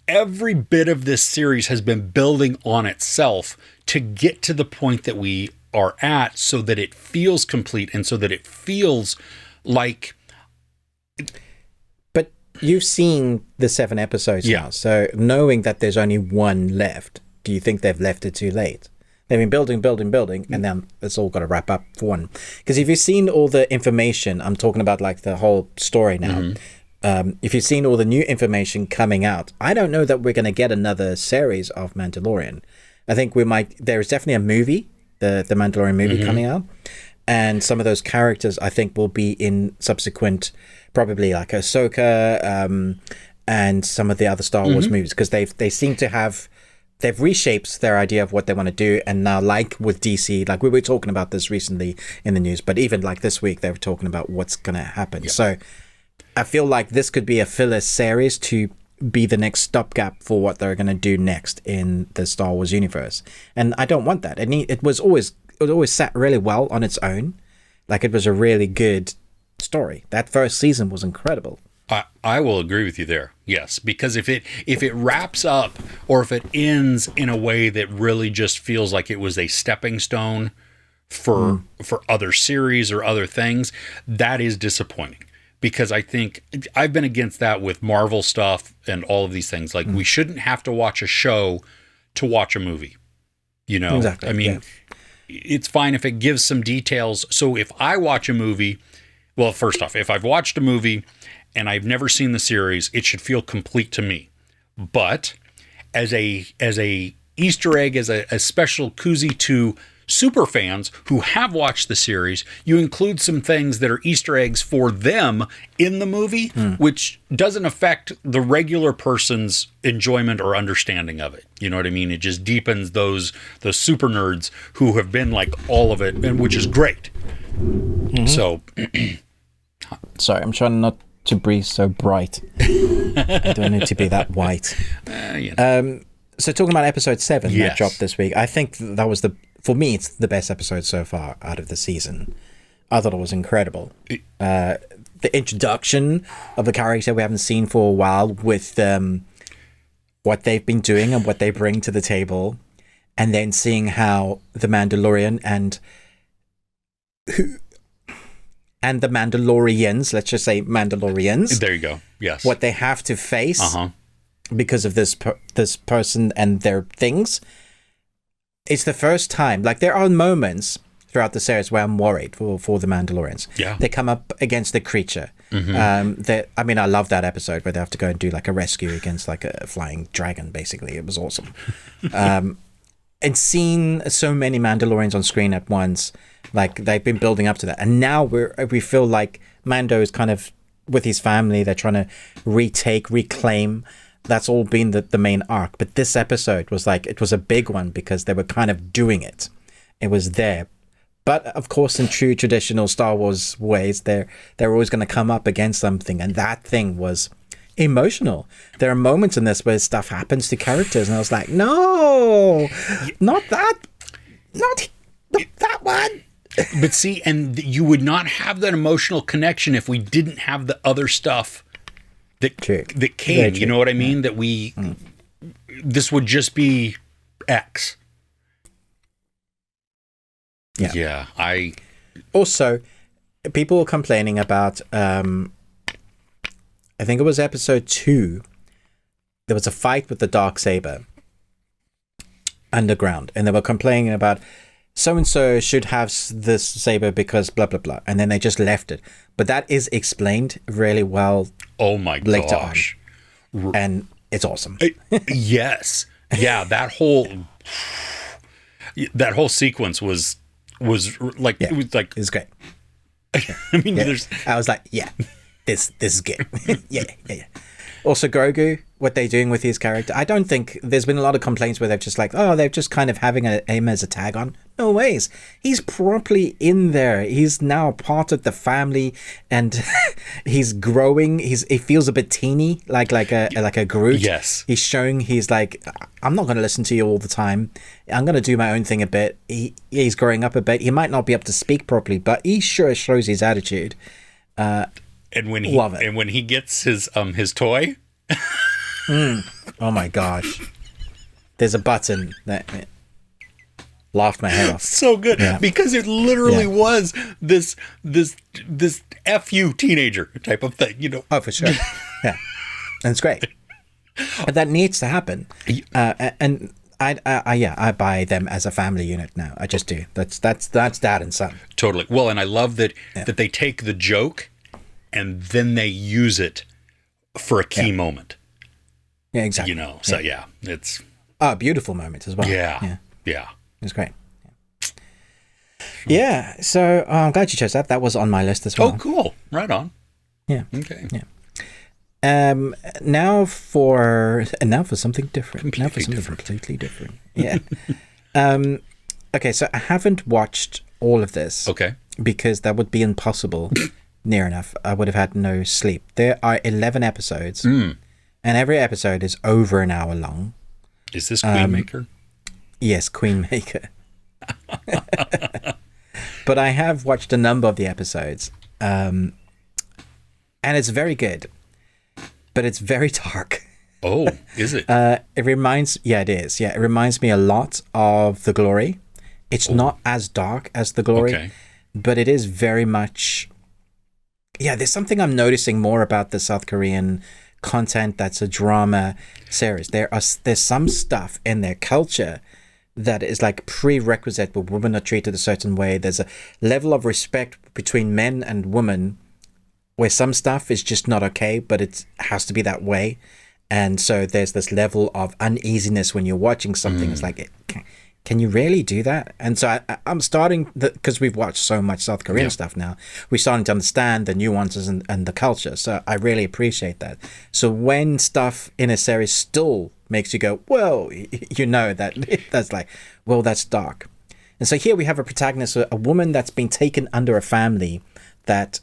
every bit of this series has been building on itself to get to the point that we are at, so that it feels complete and so that it feels like... But you've seen the 7 episodes now, so knowing that there's only 1 left, do you think they've left it too late? They've been building, and then it's all got to wrap up for one. Because if you've seen all the information, I'm talking about like the whole story now. If you've seen all the new information coming out, I don't know that we're going to get another series of Mandalorian. I think we might. There is definitely a movie, the Mandalorian movie coming out, and some of those characters I think will be in subsequent, probably like Ahsoka, and some of the other Star Wars movies, because they seem to have. They've reshaped their idea of what they want to do, and now, like with DC, like we were talking about this recently in the news, but even like this week, they were talking about what's going to happen. Yep. So I feel like this could be a filler series to be the next stopgap for what they're going to do next in the Star Wars universe, and I don't want that. It always sat really well on its own, like it was a really good story. That first season was incredible. I will agree with you there. Yes, because if it wraps up or if it ends in a way that really just feels like it was a stepping stone for other series or other things, that is disappointing. Because I think I've been against that with Marvel stuff and all of these things. Like we shouldn't have to watch a show to watch a movie. You know, exactly. I mean, it's fine if it gives some details. So if I watch a movie, well, first off, if I've watched a movie and I've never seen the series, it should feel complete to me. But as a Easter egg, as a special koozie to super fans who have watched the series, you include some things that are Easter eggs for them in the movie, which doesn't affect the regular person's enjoyment or understanding of it. You know what I mean? It just deepens those super nerds who have been like all of it, and which is great. So, sorry, I'm trying not to breathe so bright. I don't need to be that white. So talking about episode 7 that dropped this week, I think that was for me, it's the best episode so far out of the season. I thought it was incredible. The introduction of the character we haven't seen for a while with what they've been doing and what they bring to the table, and then seeing how the Mandalorian and the Mandalorians, let's just say Mandalorians. There you go. Yes. What they have to face because of this person and their things. It's the first time, like there are moments throughout the series where I'm worried for the Mandalorians. Yeah. They come up against the creature. I mean, I love that episode where they have to go and do like a rescue against like a flying dragon, basically. It was awesome. And seeing so many Mandalorians on screen at once, like they've been building up to that. And now we feel like Mando is kind of with his family. They're trying to reclaim. That's all been the main arc. But this episode was like, it was a big one because they were kind of doing it. It was there. But of course, in true traditional Star Wars ways, they're always going to come up against something. And that thing was emotional. There are moments in this where stuff happens to characters. And I was like, no, not that. Not that one. But see, and you would not have that emotional connection if we didn't have the other stuff that came. You know what I mean? Yeah. That this would just be X. Yeah. Also, people were complaining about, I think it was episode 2, there was a fight with the Darksaber underground, and they were complaining about so-and-so should have this saber because blah, blah, blah. And then they just left it. But that is explained really well. Oh my gosh. And it's awesome. Yes. Yeah, that whole sequence was like, it was like, it's great. I mean, I was like, this is good. yeah. Also, Grogu, what they're doing with his character, I don't think there's been a lot of complaints where they've just like, they're just kind of having him as a tag on. No ways. He's properly in there. He's now part of the family, and he's growing. He feels a bit teeny, like a Groot. Yes. He's showing he's like, I'm not going to listen to you all the time. I'm going to do my own thing a bit. He's growing up a bit. He might not be able to speak properly, but he sure shows his attitude. And when he gets his toy, oh my gosh, there's a button that laughed my head off. So good because it literally was this FU teenager type of thing, you know. Oh, for sure, yeah, and it's great. But that needs to happen, and I buy them as a family unit now. I just do. That's dad and son. Totally. Well, and I love that they take the joke and then they use it for a key moment. Yeah, exactly. So it's a beautiful moment as well. Yeah. It's great. Yeah. So I'm glad you chose that. That was on my list as well. Oh, cool. Right on. Yeah. Okay. Yeah. Now for something different. Completely different. Yeah. Okay, so I haven't watched all of this. Okay. Because that would be impossible. Near enough. I would have had no sleep. There are 11 episodes. And every episode is over an hour long. Is this Queenmaker? Yes, Queenmaker. But I have watched a number of the episodes. And it's very good. But it's very dark. Oh, is it? It reminds... Yeah, it is. Yeah, it reminds me a lot of The Glory. It's not as dark as The Glory. But it is very much... Yeah, there's something I'm noticing more about the South Korean content that's a drama series. There's some stuff in their culture that is like prerequisite where women are treated a certain way. There's a level of respect between men and women where some stuff is just not okay, but it has to be that way. And so there's this level of uneasiness when you're watching something. It's like, can you really do that? And so I'm starting, because we've watched so much South Korean stuff now, we're starting to understand the nuances and the culture. So I really appreciate that. So when stuff in a series still makes you go, well, that's like, well, that's dark. And so here we have a protagonist, a woman that's been taken under a family that...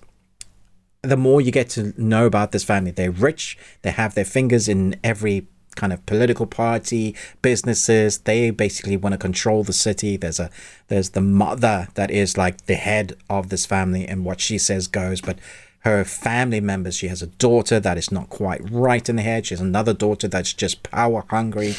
The more you get to know about this family, they're rich, they have their fingers in every kind of political party, businesses, they basically want to control the city. There's the mother that is like the head of this family, and what she says goes, but her family members, she has a daughter that is not quite right in the head, she has another daughter that's just power hungry,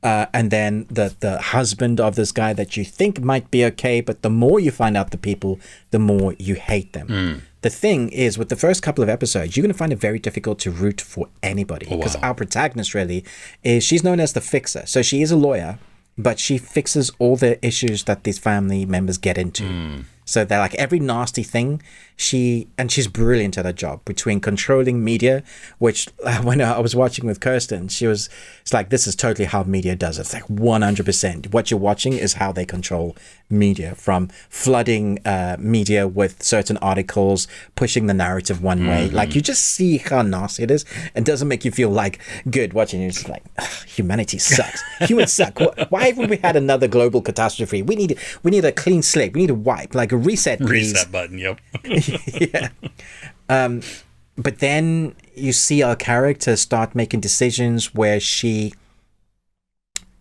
and then the husband of this guy that you think might be okay, but the more you find out the people, the more you hate them. The thing is, with the first couple of episodes, you're going to find it very difficult to root for anybody, because our protagonist really is, she's known as the fixer. So she is a lawyer, but she fixes all the issues that these family members get into. So they're like every nasty thing, she's brilliant at her job, between controlling media, which when I was watching with Kirsten, it's like, this is totally how media does it. It's like 100%. What you're watching is how they control media, from flooding media with certain articles, pushing the narrative one way. Like, you just see how nasty it is. It doesn't make you feel like good watching it. It's like, humanity sucks. Humans suck. Why haven't we had another global catastrophe? We need a clean slate. We need a wipe, like a reset, please. Reset button, yep. Yeah. But then you see our character start making decisions where she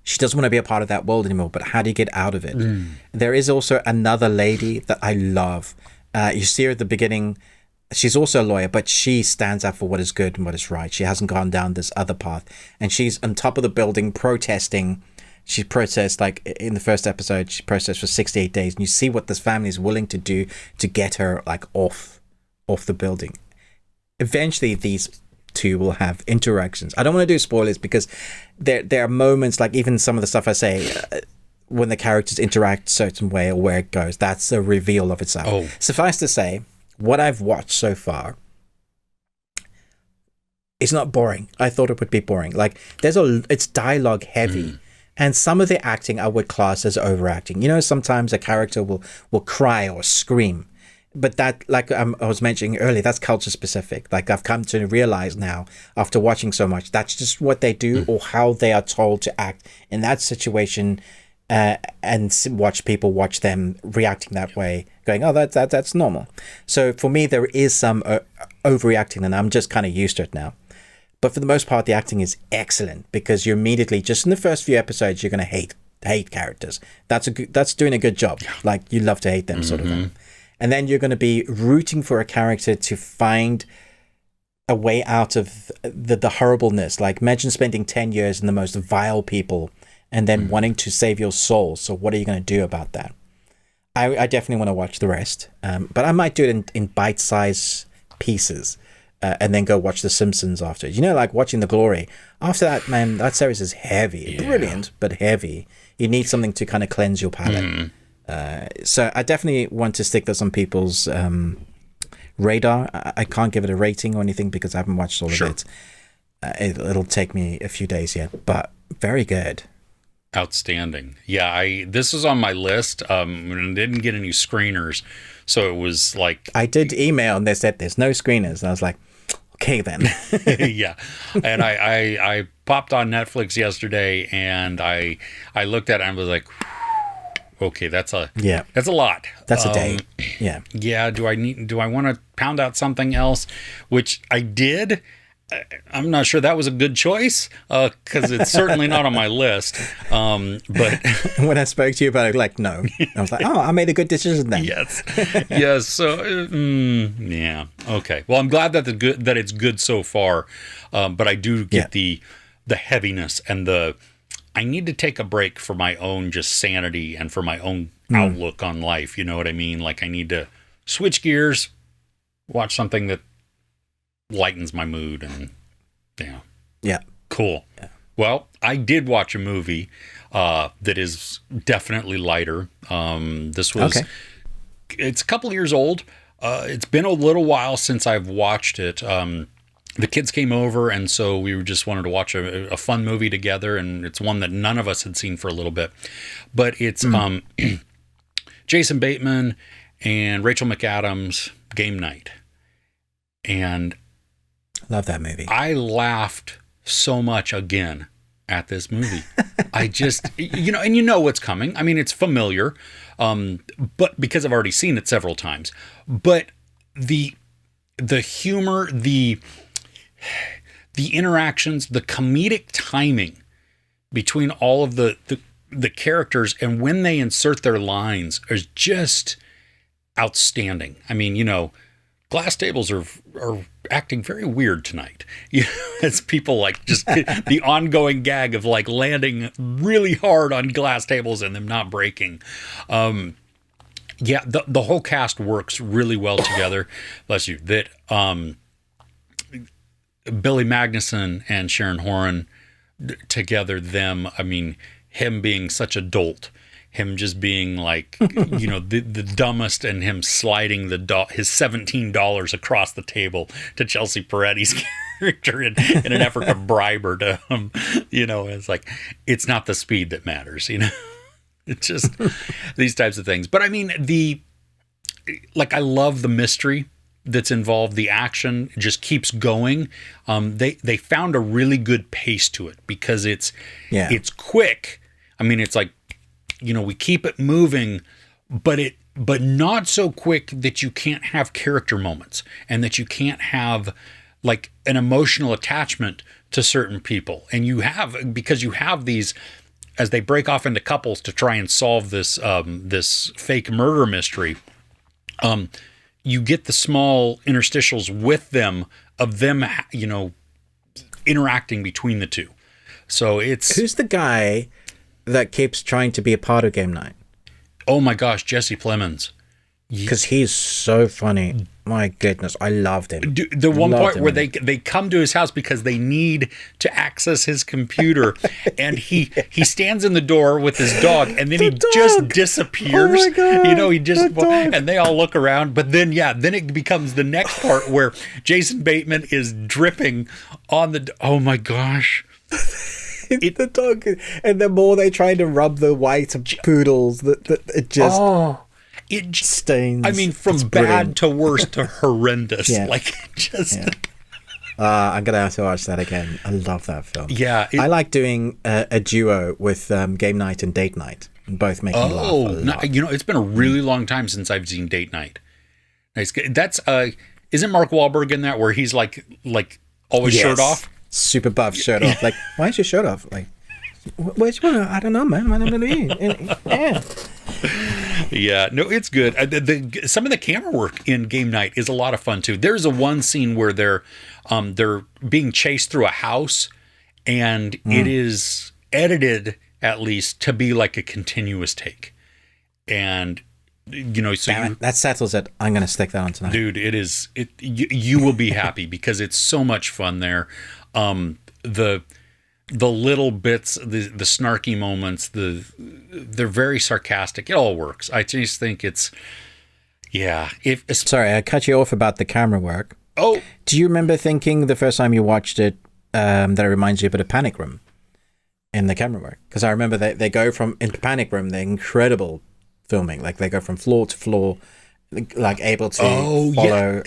doesn't want to be a part of that world anymore, but how do you get out of it? There is also another lady that I love. You see her at the beginning. She's also a lawyer, but she stands up for what is good and what is right. She hasn't gone down this other path, and she's on top of the building protesting. She protests, like in the first episode, she protests for 68 days, and you see what this family is willing to do to get her like off the building. Eventually, these two will have interactions. I don't want to do spoilers, because there are moments, like even some of the stuff I say, when the characters interact a certain way or where it goes, that's a reveal of itself. Suffice to say, what I've watched so far, it's not boring. I thought it would be boring. Like, it's dialogue heavy. And some of the acting I would class as overacting. You know, sometimes a character will cry or scream. But that, like I was mentioning earlier, that's culture specific. Like, I've come to realize now, after watching so much, that's just what they do or how they are told to act in that situation, and watch them reacting that way, going, oh, that's normal. So for me, there is some overreacting, and I'm just kind of used to it now. But for the most part, the acting is excellent, because you're immediately, just in the first few episodes, you're going to hate characters. That's doing a good job. Like, you love to hate them, sort of thing. And then you're going to be rooting for a character to find a way out of the horribleness. Like, imagine spending 10 years in the most vile people and then wanting to save your soul. So what are you going to do about that? I definitely want to watch the rest. But I might do it in bite-sized pieces. and then go watch The Simpsons after. You know, like watching The Glory. After that, man, that series is heavy. Yeah. Brilliant, but heavy. You need something to kind of cleanse your palate. So I definitely want to stick this on people's radar. I can't give it a rating or anything because I haven't watched all of it. It'll take me a few days yet, but very good. Outstanding. Yeah, this was on my list. And didn't get any screeners, so it was like I did email and they said there's no screeners, and I was like, okay then. yeah. And I popped on Netflix yesterday, and I looked at it and was like, okay, that's a lot. That's a day. Yeah. Yeah. Do I want to pound out something else? Which I did. I'm not sure that was a good choice because it's certainly not on my list. But when I spoke to you about it, like, no, I was like, oh, I made a good decision then. Yes. Yes. So, yeah. Okay. Well, I'm glad that it's good so far. But I do get the heaviness and I need to take a break for my own just sanity and for my own outlook on life. You know what I mean? Like I need to switch gears, watch something that lightens my mood, and cool. Well, I did watch a movie that is definitely lighter. This was it's a couple years old. It's been a little while since I've watched it. The kids came over, and so we just wanted to watch a fun movie together, and it's one that none of us had seen for a little bit. But it's Jason Bateman and Rachel McAdams, Game Night. And love that movie. I laughed so much again at this movie. I just, and you know what's coming. I mean, it's familiar, but because I've already seen it several times. But the humor, the interactions, the comedic timing between all of the characters and when they insert their lines is just outstanding. I mean, glass tables are acting very weird tonight. It's people like just the ongoing gag of like landing really hard on glass tables and them not breaking. The whole cast works really well together. Bless you. That Billy Magnuson and Sharon Horan together, I mean, him being such a dolt. Him just being like, the dumbest, and him sliding his $17 across the table to Chelsea Peretti's character in an effort to bribe her to it's like, it's not the speed that matters, It's just these types of things. But I mean, I love the mystery that's involved. The action just keeps going. They found a really good pace to it because it's quick. I mean, it's like, we keep it moving, but not so quick that you can't have character moments and that you can't have like an emotional attachment to certain people. And because you have these, as they break off into couples to try and solve this fake murder mystery, you get the small interstitials with them of them, interacting between the two. So who's the guy that keeps trying to be a part of Game Night? Oh my gosh, Jesse Plemons. Because he's so funny. My goodness, I loved him. The one part where they come to his house because they need to access his computer, and he stands in the door with his dog, and then he just disappears. Oh my God, he just and they all look around, but then it becomes the next part where Jason Bateman is dripping on the. Oh my gosh. The dog, and the more they try to rub the white poodles, that it just it stains. I mean, from bad to worse to horrendous. I'm gonna have to watch that again. I love that film. Yeah, I like doing a duo with Game Night and Date Night, and both make me laugh a lot. It's been a really long time since I've seen Date Night. That's isn't Mark Wahlberg in that where he's like always shirt off? Super buff, shirt off. Like, why is your shirt off? Like, which one? I don't know, man. What am I gonna be? Yeah, no, it's good. Some of the camera work in Game Night is a lot of fun too. There's one scene where they're being chased through a house, and it is edited at least to be like a continuous take, and So Damn it, that settles it. I'm going to stick that on tonight. dude, you will be happy because it's so much fun there. The little bits, the snarky moments, they're very sarcastic. It all works. I just think it's, yeah. Sorry, I cut you off about the camera work. Oh, do you remember thinking the first time you watched it that it reminds you a bit of Panic Room in the camera work? Because I remember they go from, in Panic Room, they're incredible filming. Like they go from floor to floor, like able to follow.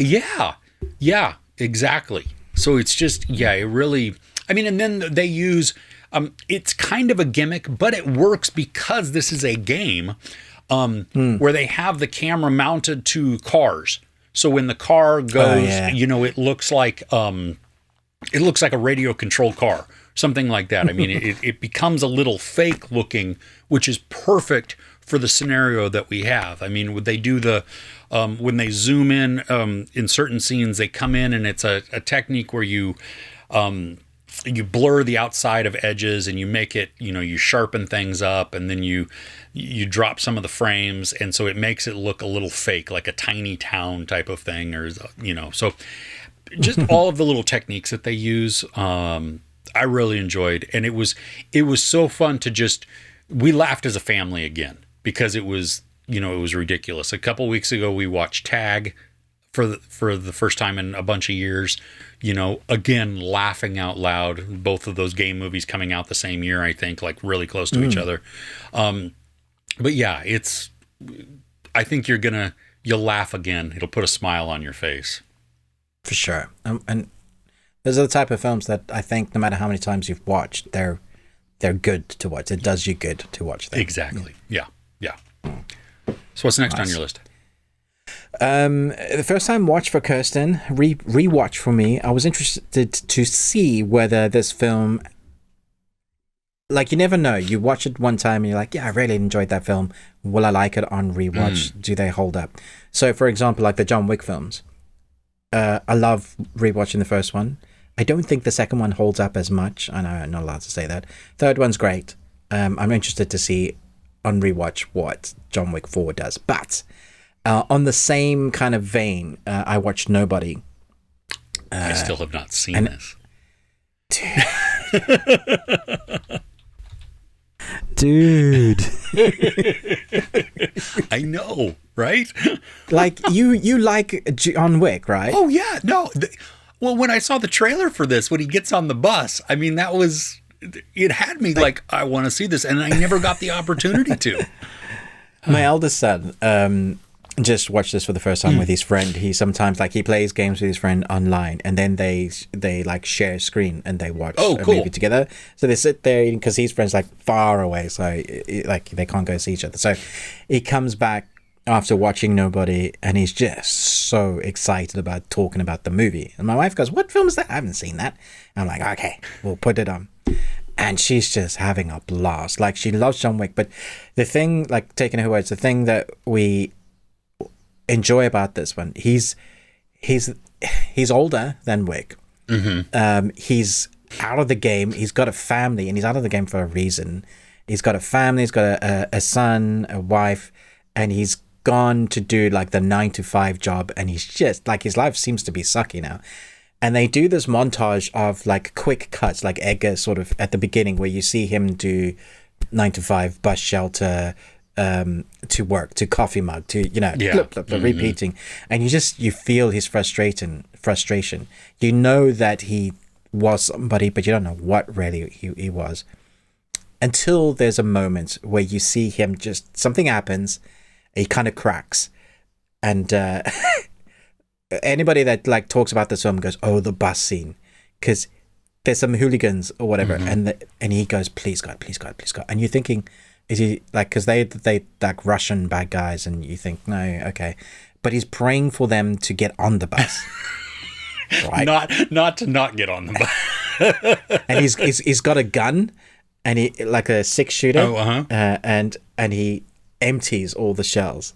Yeah, exactly. So it's just, it really, I mean, and then they use, it's kind of a gimmick, but it works because this is a game where they have the camera mounted to cars. So when the car goes, it looks like a radio controlled car, something like that. I mean, it becomes a little fake looking, which is perfect for the scenario that we have. I mean, would they do when they zoom in certain scenes, they come in and it's a technique where you blur the outside of edges and you make it, you sharpen things up, and then you drop some of the frames, and so it makes it look a little fake, like a tiny town type of thing, or so just all of the little techniques that they use, I really enjoyed, and it was so fun to we laughed as a family again because it was it was ridiculous. A couple weeks ago we watched Tag for the first time in a bunch of years. Again, laughing out loud. Both of those game movies coming out the same year, I think, like really close to each other. But yeah, I think you'll laugh again. It'll put a smile on your face. For sure. And those are the type of films that I think no matter how many times you've watched, they're good to watch. It does you good to watch them. Exactly. Yeah. So what's next on your list? The first time watch for Kirsten, rewatch for me. I was interested to see whether this film, like, you never know. You watch it one time and you're like, yeah, I really enjoyed that film. Will I like it on rewatch? Do they hold up? So, for example, like the John Wick films, I love rewatching the first one. I don't think the second one holds up as much. I know I'm not allowed to say that. Third one's great. I'm interested to see on rewatch what John Wick 4 does. But on the same kind of vein, I watched Nobody. I still have not seen this. Dude. I know, right? Like, you like John Wick, right? Oh, yeah. No. Well, when I saw the trailer for this, when he gets on the bus, I mean, it had me like, I want to see this, and I never got the opportunity to. My eldest son just watched this for the first time with his friend. He sometimes, like, he plays games with his friend online, and then they like share a screen and they watch a movie together. So they sit there because his friend's like far away, so like they can't go see each other. So he comes back after watching Nobody, and he's just so excited about talking about the movie. And my wife goes, "What film is that? I haven't seen that." And I'm like, "Okay, we'll put it on." And she's just having a blast. Like, she loves John Wick, but the thing, like, taking her words, the thing that we enjoy about this one, he's older than Wick. He's out of the game. He's got a family, and he's out of the game for a reason. He's got a family. He's got a son, a wife, and he's gone to do like the 9-to-5 job, and he's just like, his life seems to be sucky now. And they do this montage of like quick cuts, like Edgar sort of at the beginning, where you see him do 9-to-5, bus shelter, to work, to coffee mug, to, repeating. And you feel his frustration. You know that he was somebody, but you don't know what really he was. Until there's a moment where you see him something happens, he kind of cracks. And anybody that like talks about this film goes, "Oh, the bus scene," because there's some hooligans or whatever, and he goes, "Please God, please God, please God," and you're thinking, is he like, because they like Russian bad guys, and you think, no, okay, but he's praying for them to get on the bus, right? Not to not get on the bus. And he's got a gun, and he like a 6-shooter, and he empties all the shells,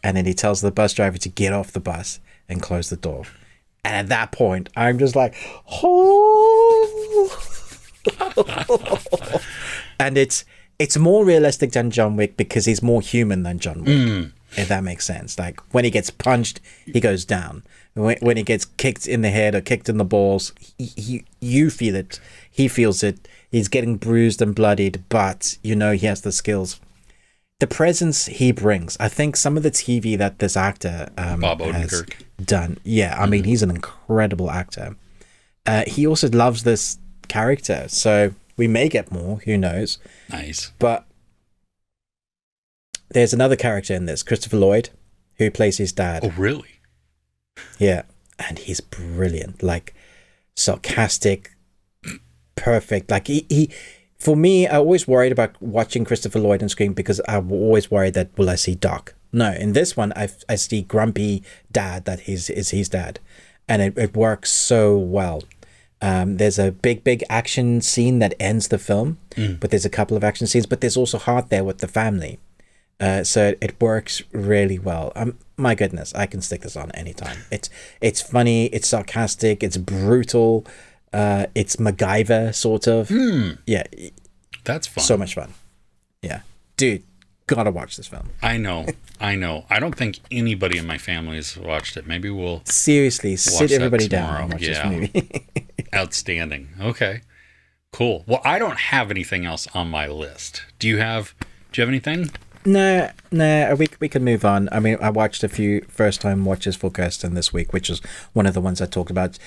and then he tells the bus driver to get off the bus and close the door. And at that point, I'm just like, oh. And it's more realistic than John Wick because he's more human than John Wick. if that makes sense. Like when he gets punched, he goes down. When he gets kicked in the head or kicked in the balls, you feel it. He feels it. He's getting bruised and bloodied, but you know he has the skills. The presence he brings. I think some of the TV that this actor Bob has Odenkirk. done. Yeah, I mean, he's an incredible actor. He also loves this character, so we may get more. Who knows? Nice. But there's another character in this, Christopher Lloyd, who plays his dad. Oh, really? Yeah, and he's brilliant. Like, sarcastic, perfect. Like, he for me, I always worried about watching Christopher Lloyd on screen because I'm always worried that, will I see Doc? No, in this one, I see grumpy dad that is his dad. And it works so well. There's a big action scene that ends the film, but there's a couple of action scenes, but there's also heart there with the family. So it works really well. My goodness, I can stick this on anytime. It's funny, it's sarcastic, it's brutal, it's MacGyver sort of. Yeah, that's fun. So much fun. Yeah, dude, gotta watch this film. I know. I don't think anybody in my family has watched it. Maybe we'll seriously sit everybody down and watch this movie. Outstanding. Okay, cool. Well, I don't have anything else on my list. Do you have anything? No, we can move on. I mean, I watched a few first-time watches for Kirsten this week, which is one of the ones I talked about.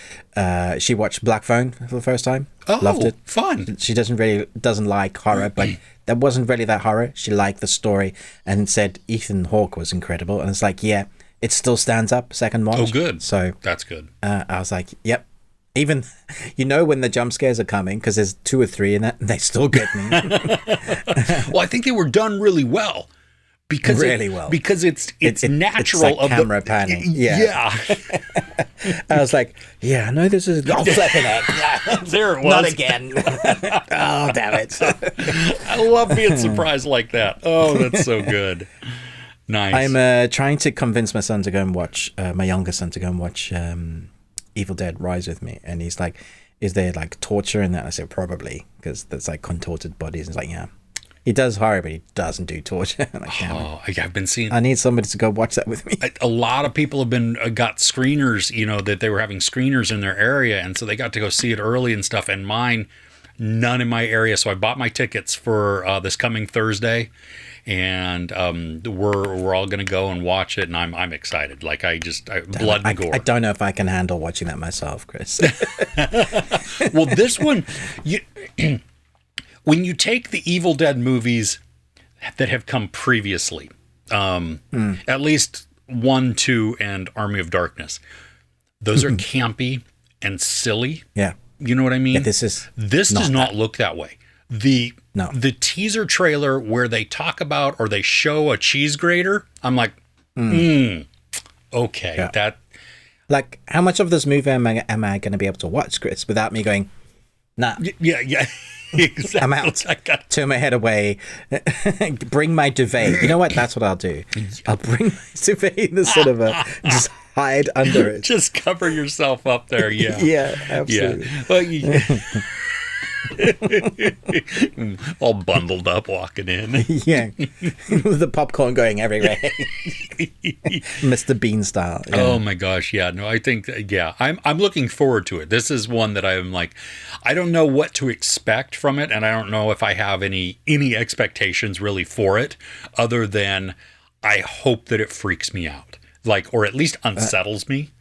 She watched Black Phone for the first time. Oh, loved it. Fun. She doesn't like horror, but that wasn't really that horror. She liked the story and said Ethan Hawke was incredible. And it's like, yeah, it still stands up second watch. Oh, good. So that's good. I was like, yep. Even, when the jump scares are coming, because there's 2 or 3 in that, they still get me. Well, I think they were done really well. Because it's natural. It's like camera panning. Yeah. I was like, yeah, I know this is... Oh, flipping it. Yeah. There it was. Not again. Oh, damn it. I love being surprised like that. Oh, that's so good. Nice. I'm trying to convince my son to go and watch, my younger son to go and watch Evil Dead Rise with me. And he's like, is there like torture in that? I said, probably, because there's like contorted bodies. And he's like, yeah. He does horror, but he doesn't do torture. Like, I've been seeing... I need somebody to go watch that with me. A lot of people have been got screeners, that they were having screeners in their area, and so they got to go see it early and stuff. And mine, none in my area. So I bought my tickets for this coming Thursday, and we're all going to go and watch it. And I'm excited. Like blood and gore. I don't know if I can handle watching that myself, Chris. Well, this one, when you take the Evil Dead movies that have come previously, at least 1, 2, and Army of Darkness, those are campy and silly. Yeah. You know what I mean? Yeah, this does not look that way. The teaser trailer where they talk about or they show a cheese grater, I'm like, okay, yeah. that. Like, how much of this movie am I going to be able to watch, Chris, without me going, nah. Yeah. Exactly. I'm out. Turn my head away. Bring my duvet. You know what? That's what I'll do. I'll bring my duvet in the cinema. Just hide under it. Just cover yourself up there. Yeah. Yeah, absolutely. Yeah. Well, all bundled up walking in. Yeah. With the popcorn going everywhere. Mr. Bean style. Yeah. Oh my gosh. Yeah. No, I think, I'm looking forward to it. This is one that I'm like, I don't know what to expect from it. And I don't know if I have any expectations really for it other than I hope that it freaks me out. Like, or at least unsettles me,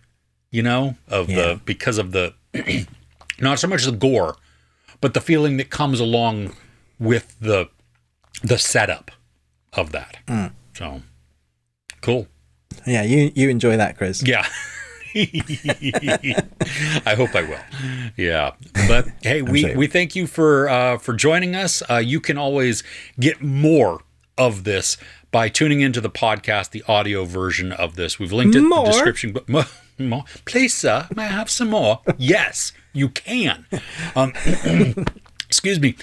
because of the, not so much the gore, but the feeling that comes along with the setup of that. So, cool. Yeah, you enjoy that, Chris. Yeah. I hope I will. Yeah. But hey, we thank you for joining us. You can always get more of this by tuning into the podcast, the audio version of this. We've linked it in the description. But more. Please, sir, may I have some more? Yes, you can. Excuse me.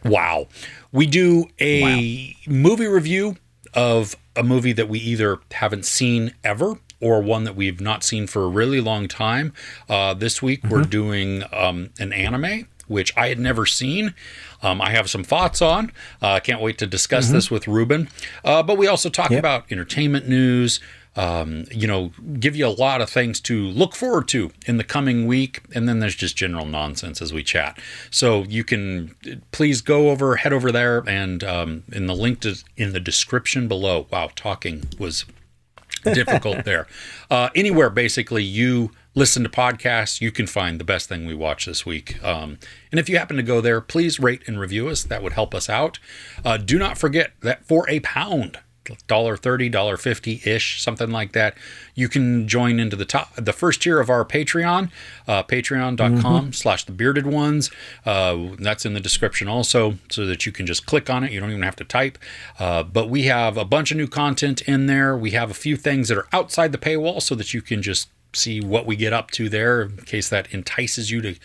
Wow. We do a movie review of a movie that we either haven't seen ever or one that we've not seen for a really long time. This week we're doing an anime which I had never seen. I have some thoughts on. Can't wait to discuss this with Ruben. But we also talk about entertainment news, give you a lot of things to look forward to in the coming week. And then there's just general nonsense as we chat. So you can please head over there, and in the link in the description below. Wow, talking was difficult there. Anywhere basically you listen to podcasts, you can find the best thing we watched this week. And if you happen to go there, please rate and review us. That would help us out. Do not forget that for a pound, $1.30, $1.50-ish, something like that, you can join into the first tier of our Patreon, patreon.com/thebeardedones. That's in the description also, so that you can just click on it. You don't even have to type. But we have a bunch of new content in there. We have a few things that are outside the paywall so that you can just see what we get up to there, in case that entices you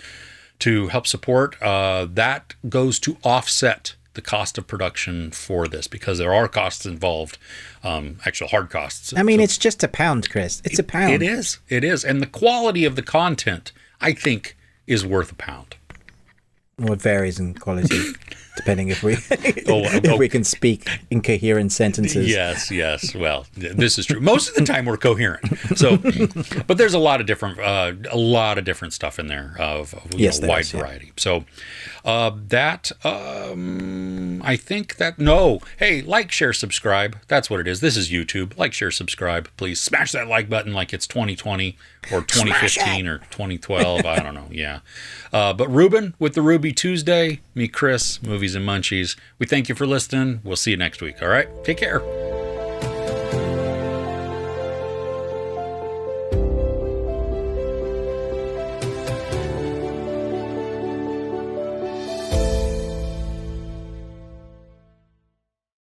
to help support. That goes to offset the cost of production for this, because there are costs involved, actual hard costs. I mean, it's just a pound, Chris. It's a pound. It is. And the quality of the content, I think, is worth a pound. Well, it varies in quality, depending if we can speak incoherent sentences. Yes. Well, this is true. Most of the time, we're coherent. So, but there's a lot of different stuff in there of wide variety. So, I think that Hey, like, share, subscribe. That's what it is. This is YouTube. Like, share, subscribe. Please smash that like button like it's 2020 or 2015 or 2012. I don't know. Yeah. But Ruben with the Ruby Tuesday, me, Chris, Movies and Munchies. We thank you for listening. We'll see you next week. All right. Take care.